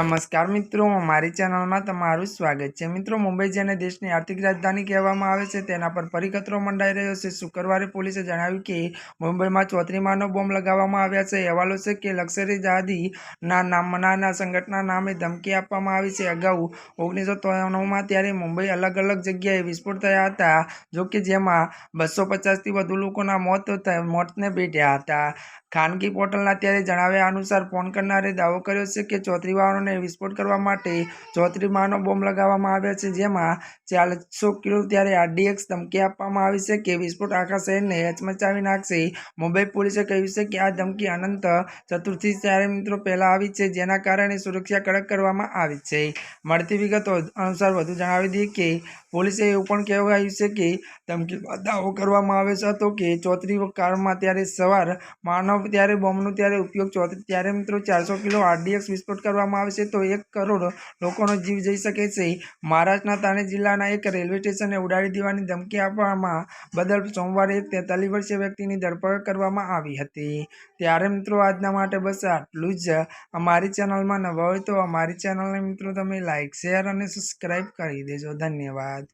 નમસ્કાર મિત્રો, મારી ચેનલમાં તમારું સ્વાગત છે। મિત્રો, મુંબઈ જેને દેશની આર્થિક રાજધાની કહેવામાં આવે છે તેના પર ફરી ખતરો મંડાઈ રહ્યો છે। શુક્રવારે પોલીસે જણાવ્યું કે મુંબઈમાં ચોત્રીમાનો બોમ્બ લગાવવામાં આવ્યા છે। અહેવાલો છે કે લશ્કરે જહાદીના નામના સંગઠનના નામે ધમકી આપવામાં આવી છે। અગાઉ 1993માં ત્યારે મુંબઈ અલગ અલગ જગ્યાએ વિસ્ફોટ થયા હતા, જોકે જેમાં 250થી વધુ લોકોના મોતને ભેટ્યા હતા। ખાનગી પોર્ટલના ત્યારે જણાવ્યા અનુસાર ફોન કરનારે દાવો કર્યો છે કે ચોત્રીવાળાને વિસ્ફોટ કરવા માટે ચોત્રીમાનો બોમ્બ લગાવવામાં આવ્યા છે, જેમાં 400 કિલો ત્યારે RDX ધમકી આપવામાં આવી છે કે વિસ્ફોટ આખા શહેરને હચમચાવી નાખશે। મુંબઈ પોલીસે કહ્યું છે કે આ ધમકી અનંત ચતુર્થી ત્યારે મિત્રો પહેલા આવી છે, જેના કારણે સુરક્ષા કડક કરવામાં આવી છે। મળતી વિગતો અનુસાર વધુ જણાવી દઈએ કે પોલીસે એવું પણ કહેવાયું છે કે ધમકીમાં દાવો કરવામાં આવ્યો હતો કે ચોત્રી કારમાં ત્યારે સવાર માનવ ત્યારે બોમ્બનો ત્યારે ઉપયોગ ત્યારે મિત્રો 400 કિલો RDX વિસ્ફોટ કરવામાં આવશે તો 1 કરોડ લોકોનો જીવ જઈ શકે છે। મહારાષ્ટ્રના થાણે જિલ્લાના એક રેલવે સ્ટેશને ઉડાડી દેવાની ધમકી આપવામાં બદલ સોમવારે એક 43 વર્ષીય વ્યક્તિની ધરપકડ કરવામાં આવી હતી। ત્યારે મિત્રો આજના માટે બસ આટલું જ। અમારી ચેનલમાં નવા હોય તો અમારી ચેનલને મિત્રો તમે લાઇક, શેર અને સબસ્ક્રાઈબ કરી દેજો। ધન્યવાદ।